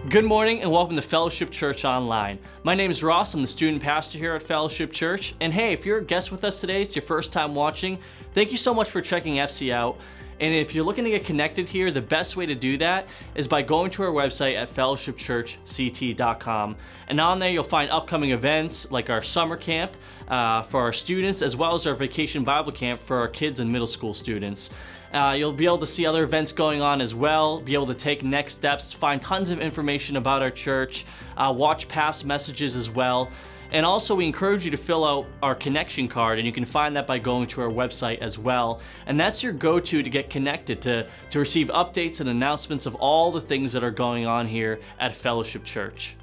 Good morning and welcome to Fellowship Church Online. My name is Ross. I'm the student pastor here at Fellowship Church. And hey, if you're a guest with us today, it's your first time watching, thank you so much for checking FC out. And if you're looking to get connected here, the best way to do that is by going to our website at fellowshipchurchct.com. And on there, you'll find upcoming events like our summer camp for our students, as well as our vacation Bible camp for our kids and middle school students. You'll be able to see other events going on as well, be able to take next steps, find tons of information about our church, watch past messages as well. And also, we encourage you to fill out our connection card, and you can find that by going to our website as well. And that's your go-to to get connected, to receive updates and announcements of all the things that are going on here at Fellowship Church.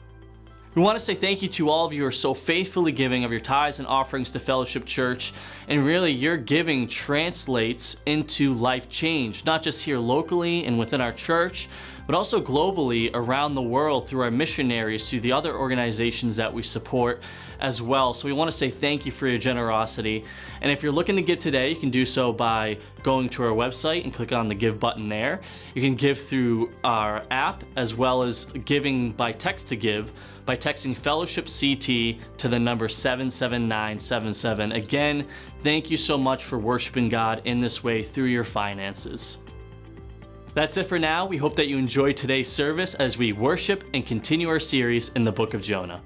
We want to say thank you to all of you who are so faithfully giving of your tithes and offerings to Fellowship Church. And really, your giving translates into life change, not just here locally and within our church, but also globally around the world through our missionaries, through the other organizations that we support as well. So we want to say thank you for your generosity. And if you're looking to give today, you can do so by going to our website and click on the give button there. You can give through our app, as well as giving by text to give by texting Fellowship CT to the number 77977. Again, thank you so much for worshiping God in this way through your finances. That's it for now. We hope that you enjoyed today's service as we worship and continue our series in the book of Jonah.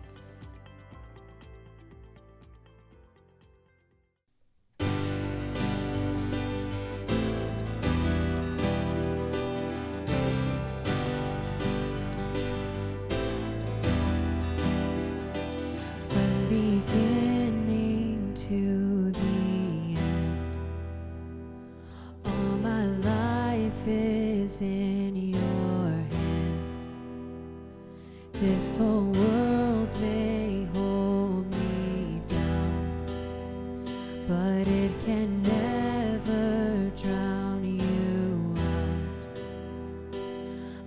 From beginning to the end, all my life is in your hands. This whole world may hold me down, but it can never drown you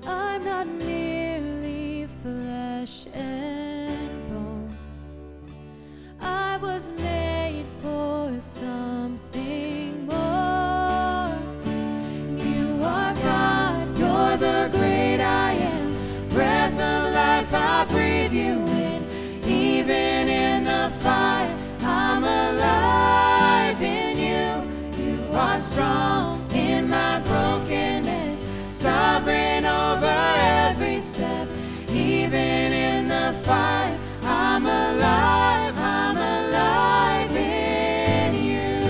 out. I'm not merely flesh and bone. I was made for something more. You are God, you're the great I am. Breath of life, I breathe you in. Even in the fire, I'm alive in you. You are strong in my brokenness, sovereign over every step. Even in the fire, I'm alive in you.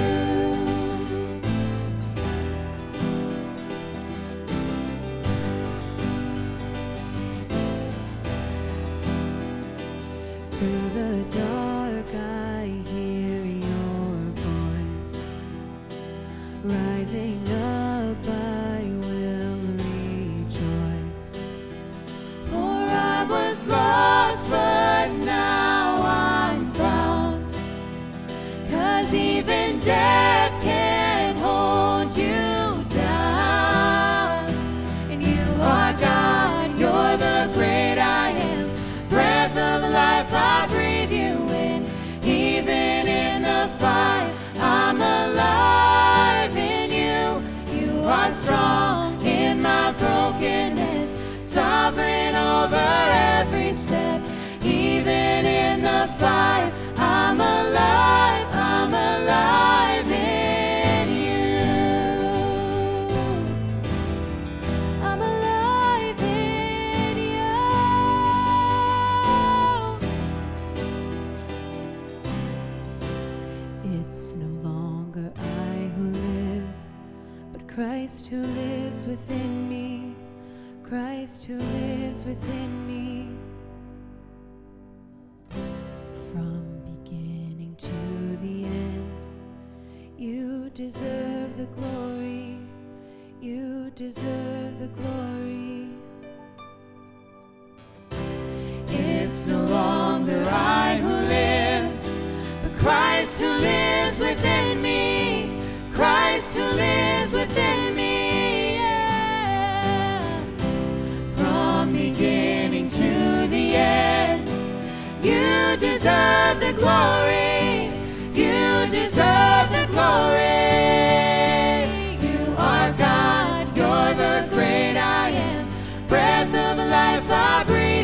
Through the dark I hear your voice. Rising up I will rejoice. For I was lost but now I'm found. 'Cause even death can't hold you down. And you are God, you're the great I am. Breath of life, I breathe you in. Even in the fire, I'm alive in you. You are strong in my brokenness, sovereign over every step. Even in the fire, I'm alive in you. I'm alive in you. It's no longer I who live, but Christ who lives within me. Christ who lives within me. From beginning to the end, you deserve the glory. You deserve the glory. It's no longer I who live, but Christ who lives within me. Christ who lives within me. Yeah. From beginning to the end, you deserve the glory. You deserve the glory. You are God, you're the great I am. Breath of life, I breathe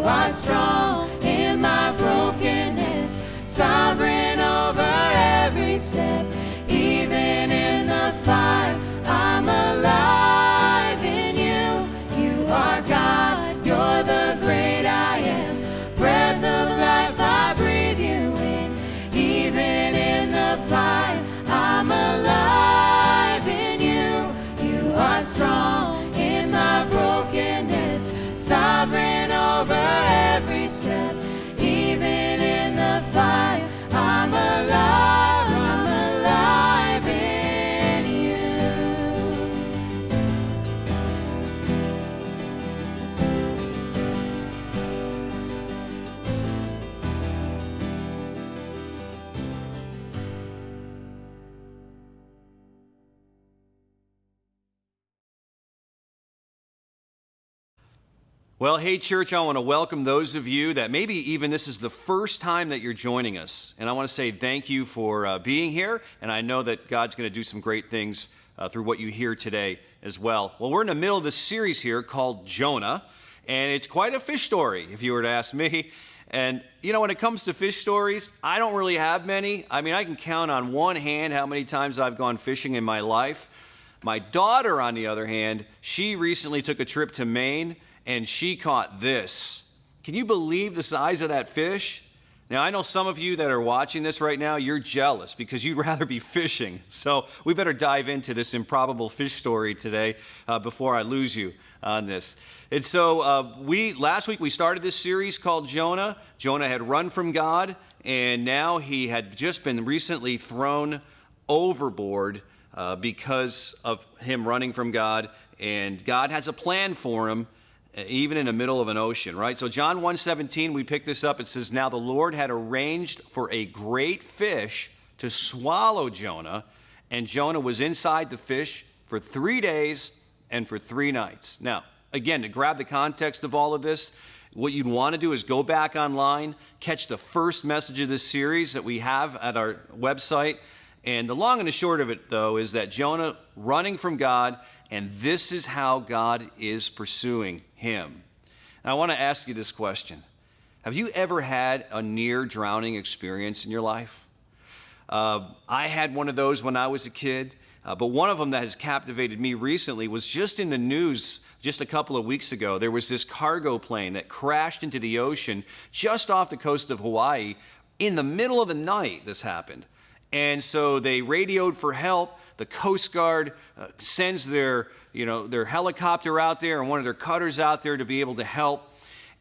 are strong in my brokenness, sovereign over every step. Even in the fire, I'm alive in you. You are God, you're the great I am. Breath of life, I breathe you in. Even in the fire, I'm alive in you. You are strong in my brokenness, sovereign over every step. Even in the fire, I'm alive in you. Well, hey, church, I want to welcome those of you that maybe even this is the first time that you're joining us. And I want to say thank you for being here. And I know that God's going to do some great things through what you hear today as well. Well, we're in the middle of this series here called Jonah. And it's quite a fish story, if you were to ask me. And, you know, when it comes to fish stories, I don't really have many. I mean, I can count on one hand how many times I've gone fishing in my life. My daughter, on the other hand, she recently took a trip to Maine, and she caught this. Can you believe the size of that fish? Now, I know some of you that are watching this right now, you're jealous because you'd rather be fishing. So we better dive into this improbable fish story today before I lose you on this. And so last week we started this series called Jonah. Jonah had run from God, and now he had just been recently thrown overboard because of him running from God. And God has a plan for him, even in the middle of an ocean, right? So John 1:17, we pick this up. It says, "Now the Lord had arranged for a great fish to swallow Jonah, and Jonah was inside the fish for 3 days and for 3 nights." Now, again, to grab the context of all of this, what you'd want to do is go back online, catch the first message of this series that we have at our website. And the long and the short of it, though, is that Jonah running from God, and this is how God is pursuing him. Now, I want to ask you this question. Have you ever had a near drowning experience in your life? I had one of those when I was a kid, but one of them that has captivated me recently was just in the news just a couple of weeks ago. There was this cargo plane that crashed into the ocean just off the coast of Hawaii. In the middle of the night, this happened. And so they radioed for help. The Coast Guard sends their helicopter out there and one of their cutters out there to be able to help.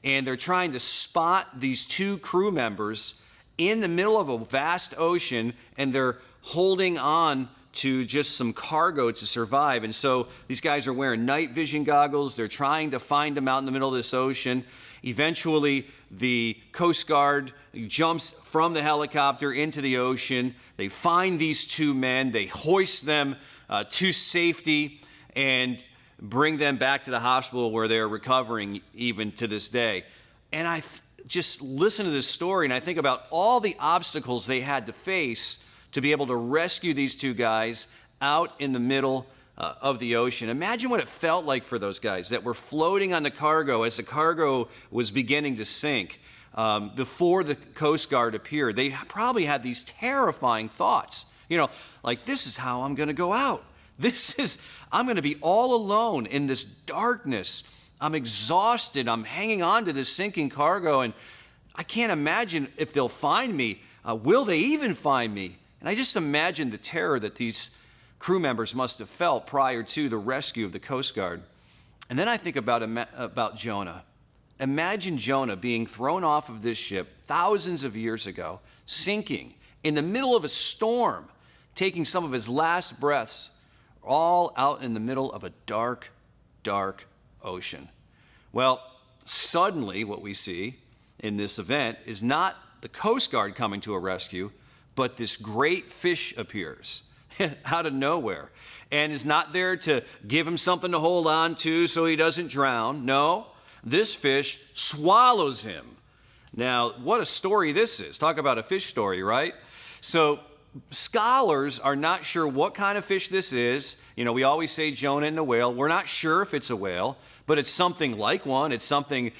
And they're trying to spot these 2 crew members in the middle of a vast ocean, and they're holding on to just some cargo to survive. And so these guys are wearing night vision goggles. They're trying to find them out in the middle of this ocean. Eventually, the Coast Guard jumps from the helicopter into the ocean. They find these 2 men. They hoist them to safety and bring them back to the hospital where they're recovering even to this day. And I just listen to this story and I think about all the obstacles they had to face to be able to rescue these 2 guys out in the middle of the ocean. Imagine what it felt like for those guys that were floating on the cargo as the cargo was beginning to sink. Before the Coast Guard appeared, they probably had these terrifying thoughts. Like, this is how I'm going to go out. I'm going to be all alone in this darkness. I'm exhausted. I'm hanging on to this sinking cargo, and I can't imagine if they'll find me. Will they even find me? And I just imagine the terror that these crew members must have felt prior to the rescue of the Coast Guard. And then I think about Jonah. Imagine Jonah being thrown off of this ship thousands of years ago, sinking in the middle of a storm, taking some of his last breaths, all out in the middle of a dark, dark ocean. Well, suddenly what we see in this event is not the Coast Guard coming to a rescue, but this great fish appears out of nowhere and is not there to give him something to hold on to so he doesn't drown. No, this fish swallows him. Now, what a story this is. Talk about a fish story, right? So scholars are not sure what kind of fish this is. We always say Jonah and the whale. We're not sure if it's a whale, but it's something like one. It's something,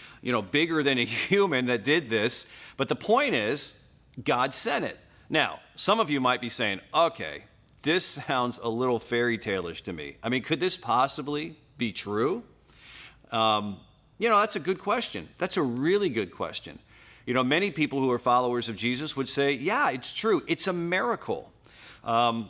bigger than a human that did this. But the point is, God sent it. Now, some of you might be saying, okay, this sounds a little fairy tale-ish to me. I mean, could this possibly be true? That's a good question. That's a really good question. Many people who are followers of Jesus would say, yeah, it's true. It's a miracle. God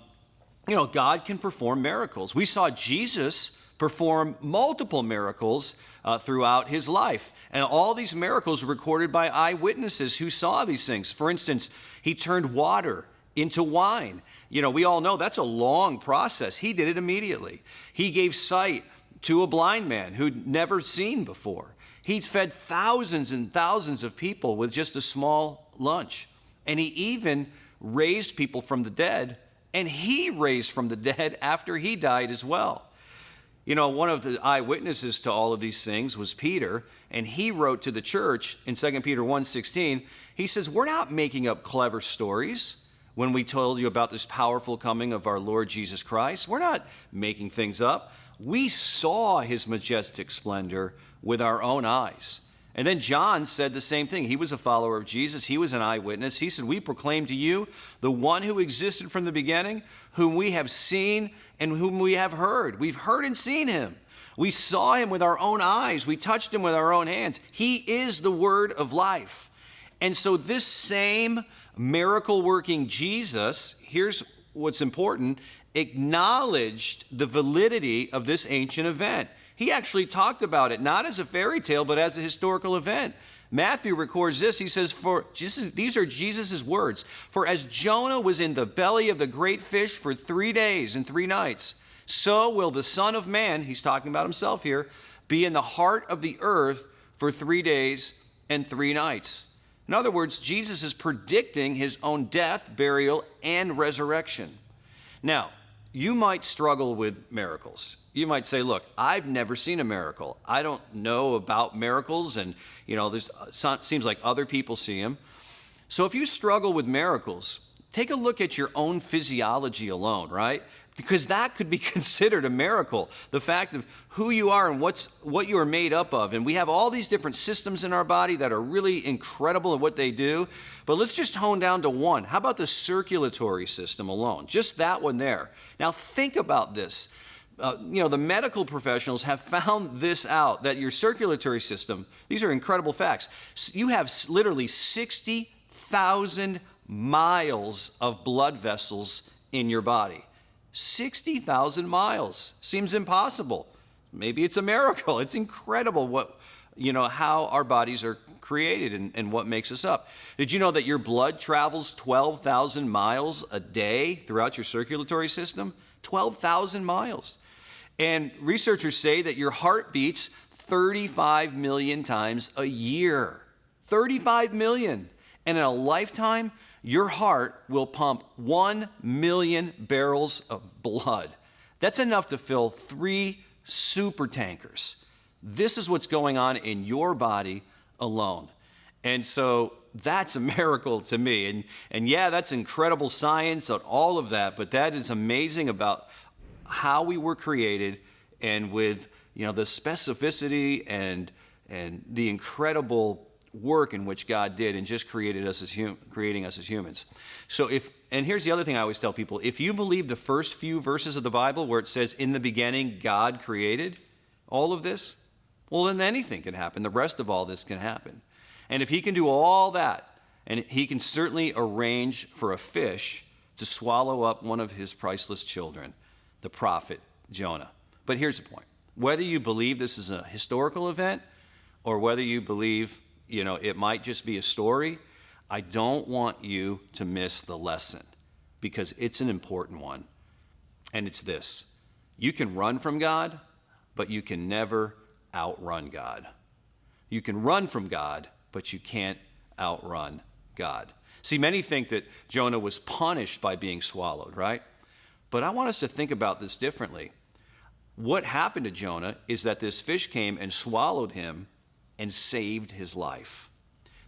can perform miracles. We saw Jesus perform multiple miracles throughout his life. And all these miracles were recorded by eyewitnesses who saw these things. For instance, he turned water into wine. We all know that's a long process. He did it immediately. He gave sight to a blind man who'd never seen before. He's fed thousands and thousands of people with just a small lunch. And he even raised people from the dead, and he raised from the dead after he died as well. One of the eyewitnesses to all of these things was Peter, and he wrote to the church in 2 Peter 1:16. He says, we're not making up clever stories when we told you about this powerful coming of our Lord Jesus Christ. We're not making things up. We saw his majestic splendor with our own eyes. And then John said the same thing. He was a follower of Jesus. He was an eyewitness. He said, we proclaim to you the one who existed from the beginning, whom we have seen and whom we have heard. We've heard and seen him. We saw him with our own eyes. We touched him with our own hands. He is the word of life. And so this same miracle-working Jesus, here's what's important, acknowledged the validity of this ancient event. He actually talked about it, not as a fairy tale, but as a historical event. Matthew records this. He says, these are Jesus' words. For as Jonah was in the belly of the great fish for 3 days and 3 nights, so will the Son of Man, he's talking about himself here, be in the heart of the earth for 3 days and 3 nights. In other words, Jesus is predicting his own death, burial, and resurrection. Now, you might struggle with miracles. You might say, look, I've never seen a miracle. I don't know about miracles, and seems like other people see them. So if you struggle with miracles, take a look at your own physiology alone, right? Because that could be considered a miracle. The fact of who you are and what you are made up of. And we have all these different systems in our body that are really incredible at what they do. But let's just hone down to one. How about the circulatory system alone? Just that one there. Now think about this. The medical professionals have found this out, that your circulatory system, these are incredible facts. You have literally 60,000 miles of blood vessels in your body. 60,000 miles. Seems impossible. Maybe it's a miracle. It's incredible how our bodies are created and what makes us up. Did you know that your blood travels 12,000 miles a day throughout your circulatory system? 12,000 miles. And researchers say that your heart beats 35 million times a year. 35 million. And in a lifetime, your heart will pump 1 million barrels of blood. That's enough to fill 3 super tankers. This is what's going on in your body alone. And so that's a miracle to me. And yeah, that's incredible science and all of that, but that is amazing about how we were created, and with the specificity and the incredible work in which God did in just creating us as humans. So and here's the other thing I always tell people: if you believe the first few verses of the Bible where it says, in the beginning God created all of this, well, then anything can happen. The rest of all this can happen. And if he can do all that, and he can certainly arrange for a fish to swallow up one of his priceless children, the prophet Jonah. But here's the point: whether you believe this is a historical event or whether you believe it might just be a story, I don't want you to miss the lesson, because it's an important one. And it's this: you can run from God, but you can never outrun God. You can run from God, but you can't outrun God. See, many think that Jonah was punished by being swallowed, right? But I want us to think about this differently. What happened to Jonah is that this fish came and swallowed him and saved his life.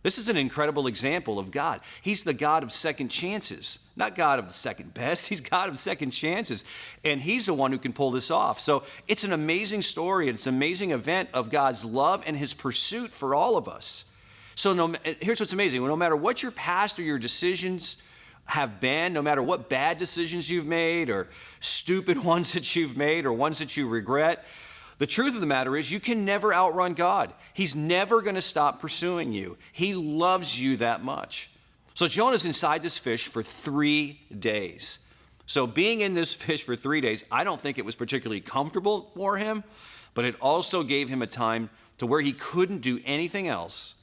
This is an incredible example of God. He's the God of second chances, not God of the second best. He's God of second chances, and he's the one who can pull this off. So it's an amazing story. It's an amazing event of God's love and his pursuit for all of us. So here's what's amazing. No matter what your past or your decisions have been, no matter what bad decisions you've made or stupid ones that you've made or ones that you regret, the truth of the matter is you can never outrun God. He's never going to stop pursuing you. He loves you that much. So Jonah's inside this fish for 3 days. So being in this fish for 3 days, I don't think it was particularly comfortable for him, but it also gave him a time to where he couldn't do anything else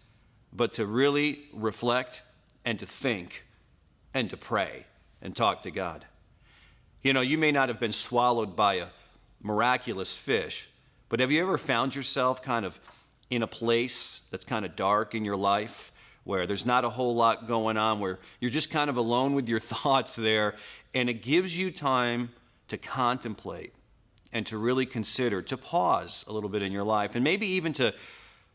but to really reflect and to think and to pray and talk to God. You know, you may not have been swallowed by a miraculous fish, but have you ever found yourself kind of in a place that's kind of dark in your life where there's not a whole lot going on, where you're just kind of alone with your thoughts there, and it gives you time to contemplate and to really consider, to pause a little bit in your life, and maybe even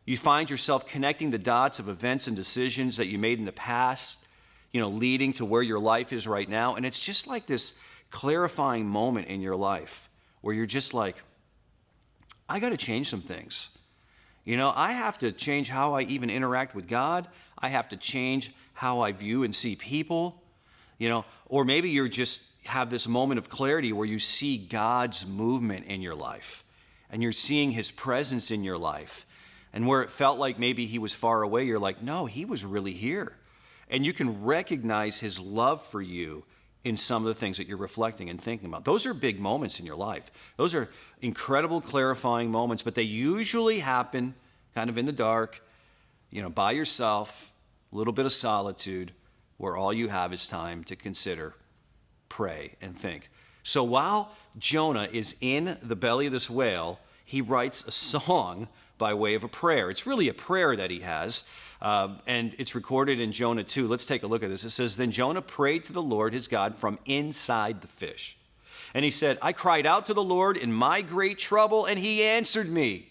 you find yourself connecting the dots of events and decisions that you made in the past, leading to where your life is right now. And it's just like this clarifying moment in your life where you're just like, I got to change some things. I have to change how I even interact with God. I have to change how I view and see people, or maybe you're just have this moment of clarity where you see God's movement in your life and you're seeing his presence in your life. And where it felt like maybe he was far away, you're like, no, he was really here. And you can recognize his love for you in some of the things that you're reflecting and thinking about. Those are big moments in your life. Those are incredible clarifying moments, but they usually happen kind of in the dark, by yourself, a little bit of solitude, where all you have is time to consider, pray, and think. So while Jonah is in the belly of this whale, he writes a song by way of a prayer. It's really a prayer that he has, and it's recorded in Jonah 2. Let's take a look at this. It says, "Then Jonah prayed to the Lord his God from inside the fish. And he said, I cried out to the Lord in my great trouble, and he answered me.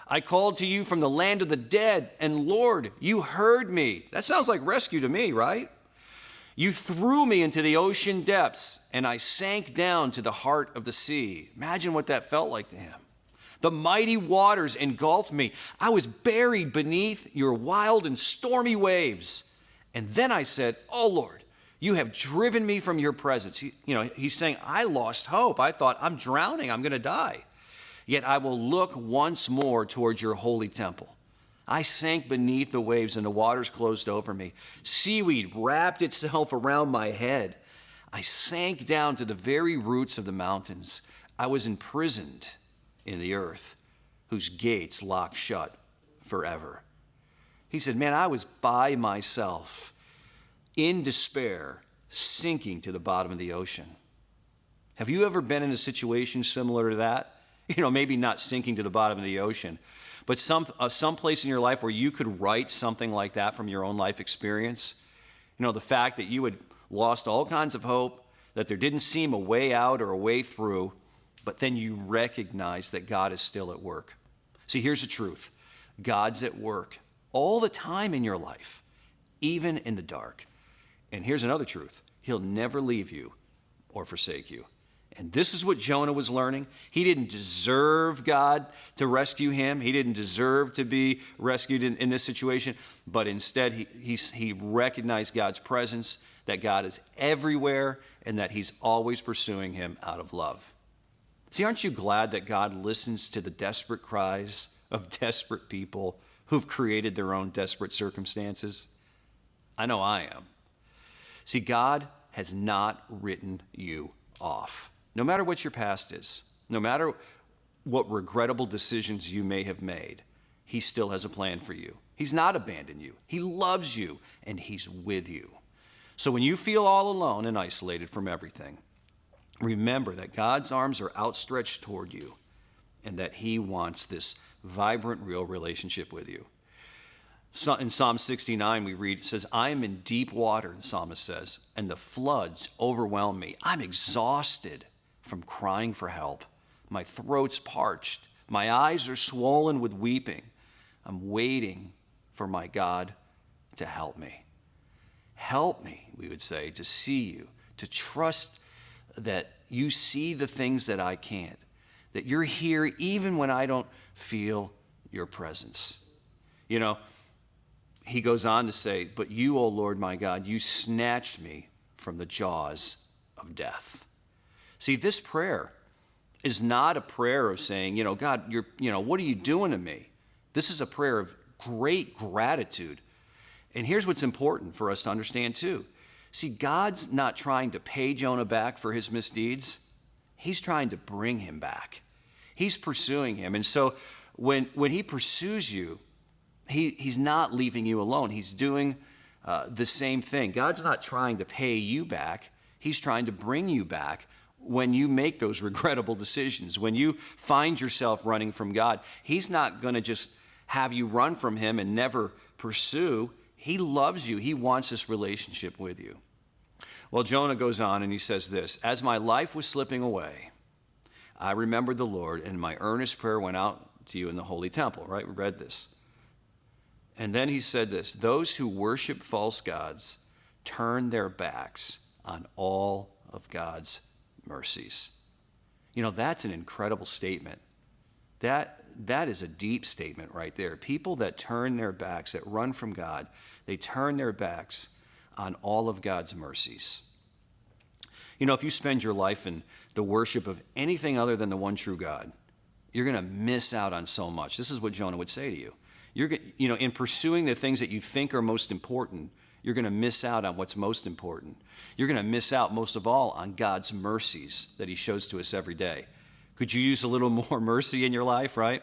I called to you from the land of the dead, and Lord, you heard me." That sounds like rescue to me, right? "You threw me into the ocean depths, and I sank down to the heart of the sea." Imagine what that felt like to him. "The mighty waters engulfed me. I was buried beneath your wild and stormy waves. And then I said, oh Lord, you have driven me from your presence." He's saying, I lost hope. I thought, I'm drowning. I'm going to die. "Yet I will look once more towards your holy temple. I sank beneath the waves and the waters closed over me. Seaweed wrapped itself around my head. I sank down to the very roots of the mountains. I was imprisoned in the earth, whose gates lock shut forever." He said, man, I was by myself, in despair, sinking to the bottom of the ocean. Have you ever been in a situation similar to that? Maybe not sinking to the bottom of the ocean, but some place in your life where you could write something like that from your own life experience. The fact that you had lost all kinds of hope, that there didn't seem a way out or a way through, but then you recognize that God is still at work. See, here's the truth. God's at work all the time in your life, even in the dark. And here's another truth. He'll never leave you or forsake you. And this is what Jonah was learning. He didn't deserve God to rescue him. He didn't deserve to be rescued in this situation. But instead, he recognized God's presence, that God is everywhere, and that he's always pursuing him out of love. See, aren't you glad that God listens to the desperate cries of desperate people who've created their own desperate circumstances? I know I am. See, God has not written you off. No matter what your past is, no matter what regrettable decisions you may have made, he still has a plan for you. He's not abandoned you. He loves you, and he's with you. So when you feel all alone and isolated from everything, remember that God's arms are outstretched toward you and that he wants this vibrant, real relationship with you. So in Psalm 69, we read, it says, "I am in deep water," the psalmist says, "and the floods overwhelm me. I'm exhausted from crying for help. My throat's parched. My eyes are swollen with weeping. I'm waiting for my God to help me. Help me, we would say, to see you, to trust that you see the things that I can't, that you're here even when I don't feel your presence. You know, he goes on to say, but you, O Lord my God, you snatched me from the jaws of death. See, this prayer is not a prayer of saying, God, what are you doing to me? This is a prayer of great gratitude. And here's what's important for us to understand too. See, God's not trying to pay Jonah back for his misdeeds. He's trying to bring him back. He's pursuing him. And so when he pursues you, he's not leaving you alone. He's doing the same thing. God's not trying to pay you back. He's trying to bring you back when you make those regrettable decisions. When you find yourself running from God, he's not going to just have you run from him and never pursue. He loves you. He wants this relationship with you. Well, Jonah goes on and he says this, as my life was slipping away, I remembered the Lord, and my earnest prayer went out to you in the holy temple, right? We read this. And then he said this, those who worship false gods turn their backs on all of God's mercies. That's an incredible statement. That is a deep statement right there. People that turn their backs, that run from God, they turn their backs on all of God's mercies. If you spend your life in the worship of anything other than the one true God, you're going to miss out on so much. This is what Jonah would say to you. In pursuing the things that you think are most important, you're going to miss out on what's most important. You're going to miss out most of all on God's mercies that he shows to us every day. Could you use a little more mercy in your life, right?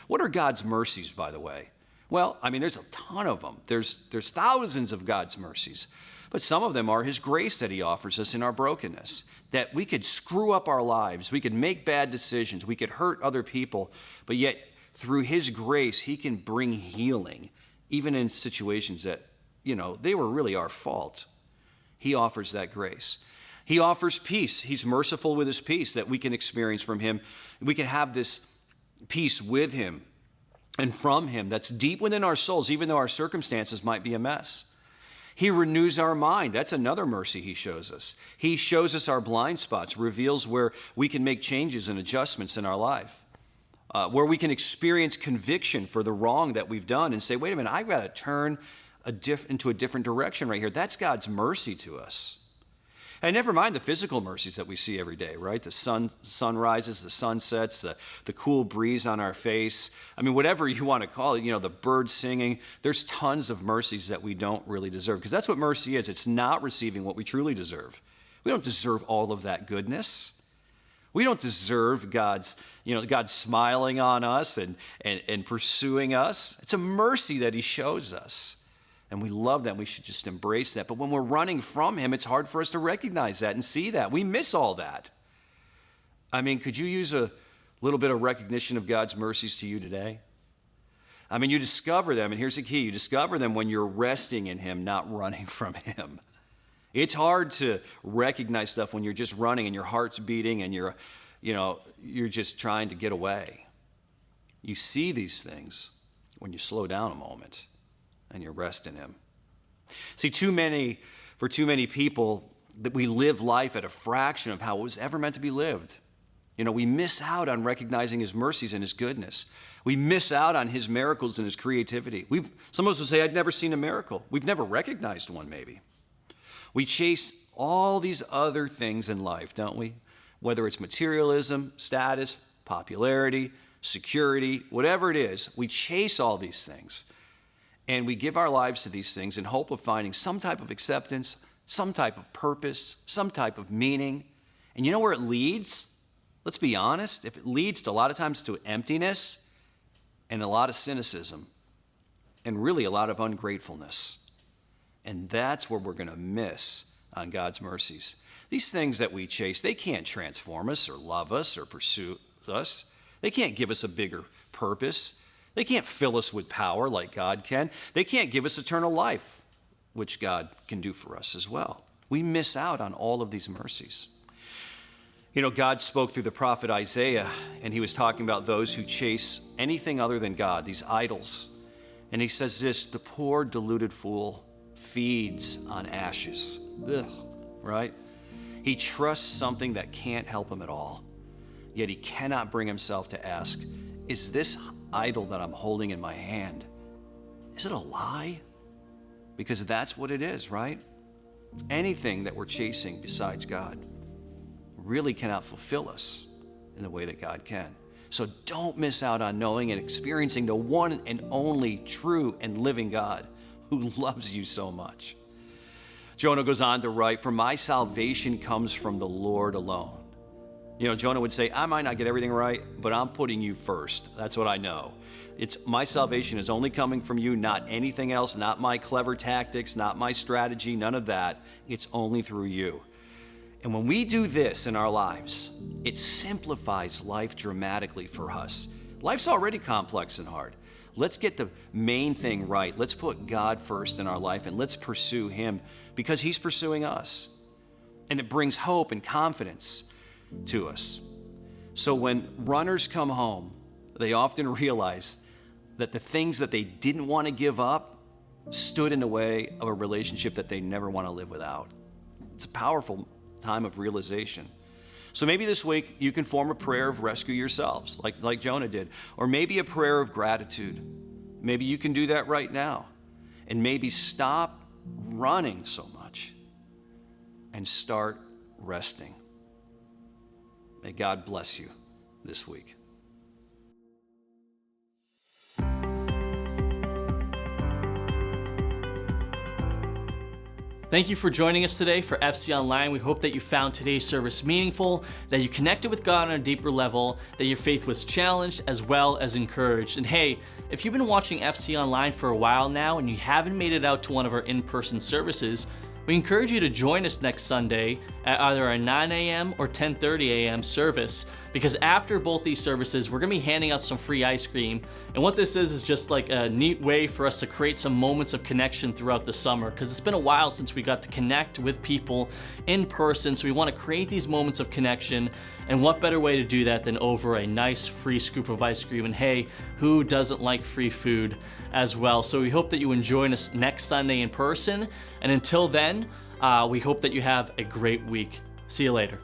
What are God's mercies, by the way? Well, there's a ton of them. There's thousands of God's mercies. But some of them are his grace that he offers us in our brokenness, that we could screw up our lives, we could make bad decisions, we could hurt other people, but yet through his grace, he can bring healing, even in situations that, they were really our fault. He offers that grace. He offers peace. He's merciful with his peace that we can experience from him. We can have this peace with him and from him that's deep within our souls, even though our circumstances might be a mess. He renews our mind. That's another mercy he shows us. He shows us our blind spots, reveals where we can make changes and adjustments in our life, where we can experience conviction for the wrong that we've done and say, wait a minute, I've got to turn into a different direction right here. That's God's mercy to us. And never mind the physical mercies that we see every day, right? The sun rises, the sun sets, the cool breeze on our face. Whatever you want to call it, the birds singing. There's tons of mercies that we don't really deserve, because that's what mercy is. It's not receiving what we truly deserve. We don't deserve all of that goodness. We don't deserve God's smiling on us and pursuing us. It's a mercy that he shows us. And we love that. We should just embrace that. But when we're running from him, it's hard for us to recognize that and see that. We miss all that. Could you use a little bit of recognition of God's mercies to you today? You discover them, and here's the key. You discover them when you're resting in him, not running from him. It's hard to recognize stuff when you're just running and your heart's beating and you're just trying to get away. You see these things when you slow down a moment and you rest in him. See, for too many people, that we live life at a fraction of how it was ever meant to be lived. We miss out on recognizing his mercies and his goodness. We miss out on his miracles and his creativity. Some of us will say, I'd never seen a miracle. We've never recognized one, maybe. We chase all these other things in life, don't we? Whether it's materialism, status, popularity, security, whatever it is, we chase all these things. And we give our lives to these things in hope of finding some type of acceptance, some type of purpose, some type of meaning. And you know where it leads? Let's be honest. If it leads to a lot of times to emptiness and a lot of cynicism and really a lot of ungratefulness. And that's where we're going to miss on God's mercies. These things that we chase, they can't transform us or love us or pursue us. They can't give us a bigger purpose. They can't fill us with power like God can. They can't give us eternal life, which God can do for us as well. We miss out on all of these mercies. God spoke through the prophet Isaiah, and he was talking about those who chase anything other than God, these idols. And he says this, the poor deluded fool feeds on ashes. Ugh, right? He trusts something that can't help him at all. Yet he cannot bring himself to ask, is this idol that I'm holding in my hand, is it a lie? Because that's what it is, right? Anything that we're chasing besides God really cannot fulfill us in the way that God can. So don't miss out on knowing and experiencing the one and only true and living God who loves you so much. Jonah goes on to write, for my salvation comes from the Lord alone. You know, Jonah would say, I might not get everything right, but I'm putting you first. That's what I know. My salvation is only coming from you, not anything else, not my clever tactics, not my strategy, none of that. It's only through you. And when we do this in our lives, it simplifies life dramatically for us. Life's already complex and hard. Let's get the main thing right. Let's put God first in our life and let's pursue Him because He's pursuing us. And it brings hope and confidence to us. So when runners come home, they often realize that the things that they didn't want to give up stood in the way of a relationship that they never want to live without. It's a powerful time of realization. So maybe this week you can form a prayer of rescue yourselves, like Jonah did, or maybe a prayer of gratitude. Maybe you can do that right now, and maybe stop running so much and start resting. May God bless you this week. Thank you for joining us today for FC Online. We hope that you found today's service meaningful, that you connected with God on a deeper level, that your faith was challenged as well as encouraged. And hey, if you've been watching FC Online for a while now and you haven't made it out to one of our in-person services, we encourage you to join us next Sunday at either our 9 a.m. or 10:30 a.m. service, because after both these services, we're gonna be handing out some free ice cream. And what this is just like a neat way for us to create some moments of connection throughout the summer, because it's been a while since we got to connect with people in person. So we wanna create these moments of connection. And what better way to do that than over a nice free scoop of ice cream? And hey, who doesn't like free food as well? So we hope that you join us next Sunday in person. And until then, we hope that you have a great week. See you later.